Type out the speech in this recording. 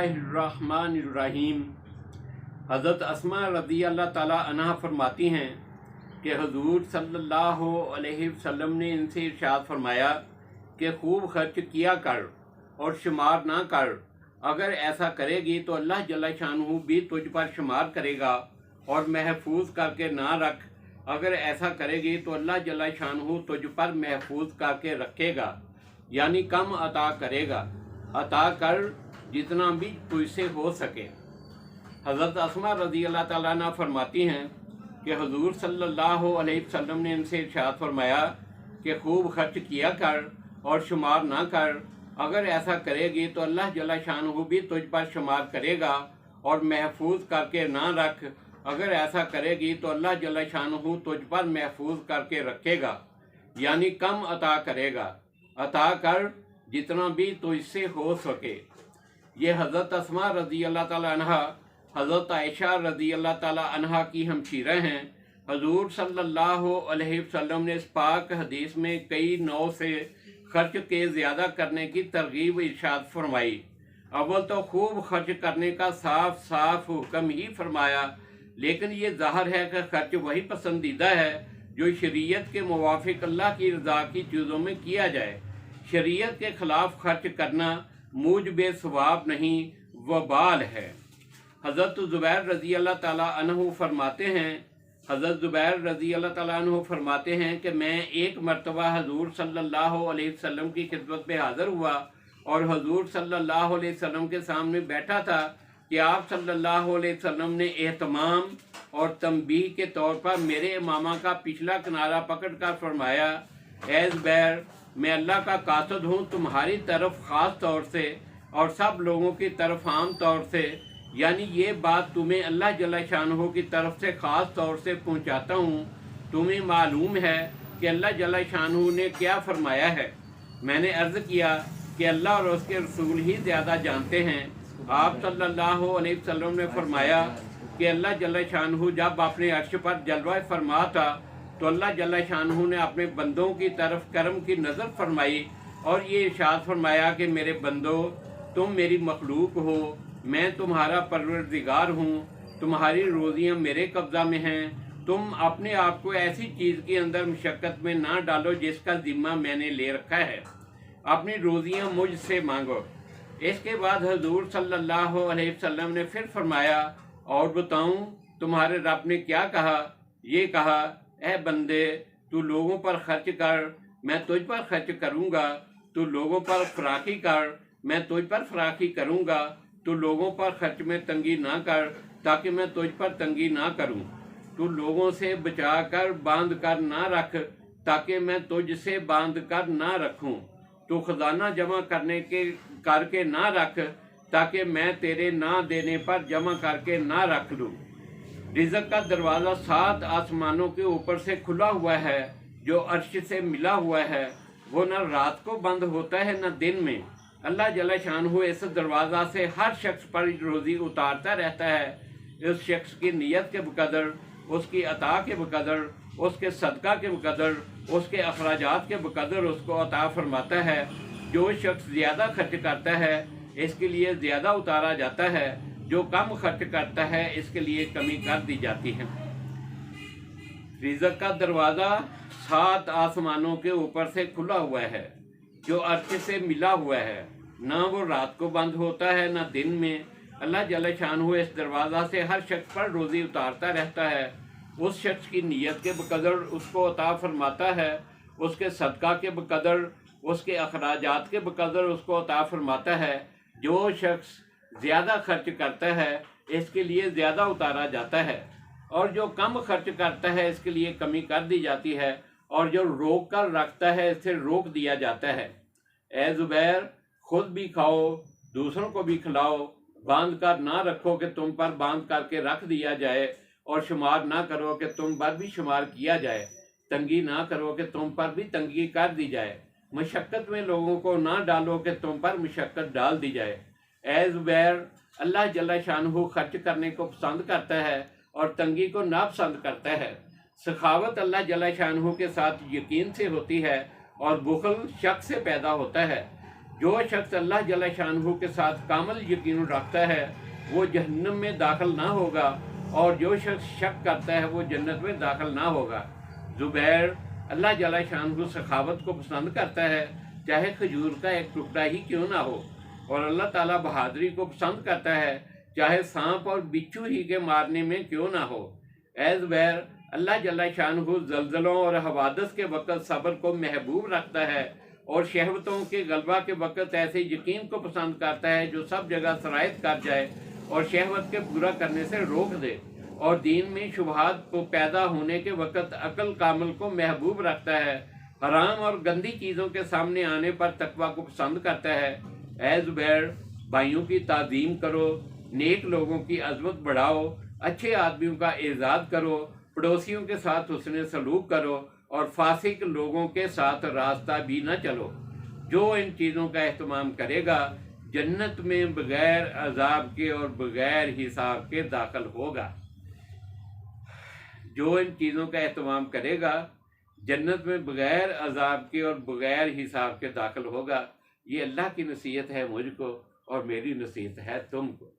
बिस्मिल्लाहिर्रहमानिर्रहीम। हज़रत अस्मा रज़ी अल्लाह ताला अन्हा फरमाती हैं कि हुज़ूर सल्लल्लाहु अलैहि वसल्लम ने इनसे इरशाद फरमाया कि खूब खर्च किया कर और शुमार ना कर। अगर ऐसा करेगी तो अल्लाह जल्ल शानहू भी तुझ पर शुमार करेगा और महफूज करके ना रख। अगर ऐसा करेगी तो अल्लाह जल्ल शानहू तुझ पर महफूज करके रखेगा, यानी कम अता करेगा। अता कर जितना भी तुझसे हो सके। हज़रत अस्मा रज़ी अल्लाह ताला अन्हा फरमाती हैं कि हुज़ूर सल्लल्लाहु अलैहि वसल्लम ने इनसे इरशाद फरमाया कि खूब खर्च किया कर और शुमार ना कर। अगर ऐसा करेगी तो अल्लाह जल्ल शानहू भी तुझ पर शुमार करेगा और महफूज करके ना रख। अगर ऐसा करेगी तो अल्लाह जल्ल शानहू तुझ पर महफूज करके रखेगा, यानी कम अता करेगा। अता कर जितना भी तुझसे हो सके। ये हज़रत अस्मा रज़ी अल्लाह ताला अन्हा हज़रत आयशा रज़ी अल्लाह ताला अन्हा की हमशीरा हैं। हुज़ूर सल्लल्लाहु अलैहि वसल्लम ने इस पाक हदीस में कई नौ से खर्च के ज़्यादा करने की तरगीब इरशाद फरमाई। अव्वल तो खूब खर्च करने का साफ साफ हुक्म ही फरमाया, लेकिन ये ज़ाहिर है कि खर्च वही पसंदीदा है जो शरीयत के मुवाफिक अल्लाह की रज़ा की चीज़ों में किया जाए। शरीयत के ख़िलाफ़ खर्च करना मूजबे सवाब नहीं, वबाल है। हज़रत ज़ुबैर रज़ी अल्लाह ताला अन्हु फरमाते हैं कि मैं एक मरतबा हज़ूर सल्लल्लाहु अलैहि वसल्लम की खिदमत में हाज़िर हुआ और हज़ूर सल्लल्लाहु अलैहि वसल्लम के सामने बैठा था कि आप सल्लल्लाहु अलैहि वसल्लम ने एहतमाम और तंबीह के तौर पर मेरे इमामा का पिछला किनारा पकड़ कर फरमाया, ऐ ज़ुबैर, मैं अल्लाह का कासिद हूँ तुम्हारी तरफ ख़ास तौर से और सब लोगों की तरफ आम तौर से, यानी ये बात तुम्हें अल्लाह जल्ल शानहू की तरफ से ख़ास तौर से पहुँचाता हूँ। तुम्हें मालूम है कि अल्लाह जल्ल शानहू ने क्या फरमाया है। मैंने अर्ज़ किया कि अल्लाह और उसके रसूल ही ज़्यादा जानते हैं। आप सल्लल्लाहु अलैहि वसल्लम ने फरमाया कि अल्लाह जल्ल शानहू जब अपने अर्श पर जलवा फरमा था तो अल्लाह जल्ल शानहू ने अपने बंदों की तरफ करम की नज़र फरमाई और ये इरशाद फरमाया कि मेरे बंदो, तुम मेरी मखलूक हो, मैं तुम्हारा परवरदिगार हूँ, तुम्हारी रोज़ियाँ मेरे कब्ज़ा में हैं। तुम अपने आप को ऐसी चीज़ के अंदर मुशक्क़त में ना डालो जिसका ज़िम्मा मैंने ले रखा है। अपनी रोज़ियाँ मुझसे मांगो। इसके बाद हज़ूर सल्लल्लाहु अलैहि वसल्लम ने फिर फरमाया, और बताऊँ तुम्हारे रब ने क्या कहा। ये कहा, ऐ बंदे, तू लोगों पर खर्च कर, मैं तुझ पर खर्च करूँगा। तू लोगों पर फराखी कर, मैं तुझ पर फराखी करूँगा। तू लोगों पर खर्च में तंगी ना कर ताकि मैं तुझ पर तंगी ना करूँ। तू लोगों से बचा कर बांध कर ना रख ताकि मैं तुझसे बांध कर ना रखूँ। तू खजाना जमा करके ना रख ताकि मैं तेरे ना देने पर जमा करके ना रख लूँ। रिज़्क़ का दरवाज़ा 7 आसमानों के ऊपर से खुला हुआ है जो अर्श से मिला हुआ है। वो न रात को बंद होता है न दिन में। अल्लाह जल्ल शानहू इस दरवाज़ा से हर शख्स पर रोज़ी उतारता रहता है। उस शख्स की नीयत के बकदर, उसकी अता के बकदर, उसके सदका के बकदर, उसके अखराजात के बकदर उसको अता फरमाता है। जो शख्स ज़्यादा खर्च करता है इसके लिए ज़्यादा उतारा जाता है, जो कम खर्च करता है इसके लिए कमी कर दी जाती है। रिज़्क़ का दरवाज़ा 7 आसमानों के ऊपर से खुला हुआ है जो अर्श से मिला हुआ है। ना वो रात को बंद होता है ना दिन में। अल्लाह जल्ल शानहू इस दरवाज़ा से हर शख्स पर रोज़ी उतारता रहता है। उस शख्स की नीयत के बकदर उसको अता फरमाता है, उसके सदका के बकदर, उसके अखराजात के बकदर उसको अता फरमाता है। जो शख्स ज़्यादा खर्च करता है इसके लिए ज़्यादा उतारा जाता है और जो कम खर्च करता है इसके लिए कमी कर दी जाती है और जो रोक कर रखता है इसे रोक दिया जाता है। ऐ ज़ुबैर, खुद भी खाओ, दूसरों को भी खिलाओ। बांध कर ना रखो कि तुम पर बांध करके रख दिया जाए और शुमार ना करो कि तुम पर भी शुमार किया जाए। तंगी ना करो कि तुम पर भी तंगी कर दी जाए। मशक्क़त में लोगों को ना डालो कि तुम पर मशक्क़त डाल दी जाए। ऐ ज़ुबैर, अल्लाह जल्ल शानहू खर्च करने को पसंद करता है और तंगी को नापसंद करता है। सखावत अल्लाह जल्ल शानहू के साथ यकीन से होती है और बुखल शक से पैदा होता है। جو شخص اللہ جل شانہ کے ساتھ کامل یقین رکھتا ہے وہ جہنم میں داخل نہ ہوگا، اور جو شخص شک کرتا ہے وہ جنت میں داخل نہ ہوگا۔ زبیر اللہ جل شانہ سخاوت کو پسند کرتا ہے، چاہے کھجور کا ایک ٹکڑا ہی کیوں نہ ہو، اور اللہ تعالیٰ بہادری کو پسند کرتا ہے، چاہے سانپ اور بچھو ہی کے مارنے میں کیوں نہ ہو۔ اے زبیر، اللہ جل شانہ زلزلوں اور حوادث کے وقت صبر کو محبوب رکھتا ہے، اور شہوتوں کے غلبہ کے وقت ایسے یقین کو پسند کرتا ہے جو سب جگہ سرایت کر جائے اور شہوت کے پورا کرنے سے روک دے، اور دین میں شبہات کو پیدا ہونے کے وقت عقل کامل کو محبوب رکھتا ہے، حرام اور گندی چیزوں کے سامنے آنے پر تقوی کو پسند کرتا ہے۔ اے زبیر، بھائیوں کی تعظیم کرو، نیک لوگوں کی عظمت بڑھاؤ، اچھے آدمیوں کا اعزاز کرو، پڑوسیوں کے ساتھ حسن سلوک کرو، اور فاسق لوگوں کے ساتھ راستہ بھی نہ چلو۔ جو ان چیزوں کا اہتمام کرے گا جنت میں بغیر عذاب کے اور بغیر حساب کے داخل ہوگا۔ جو ان چیزوں کا اہتمام کرے گا جنت میں بغیر عذاب کے اور بغیر حساب کے داخل ہوگا۔ یہ اللہ کی نصیحت ہے مجھ کو، اور میری نصیحت ہے تم کو۔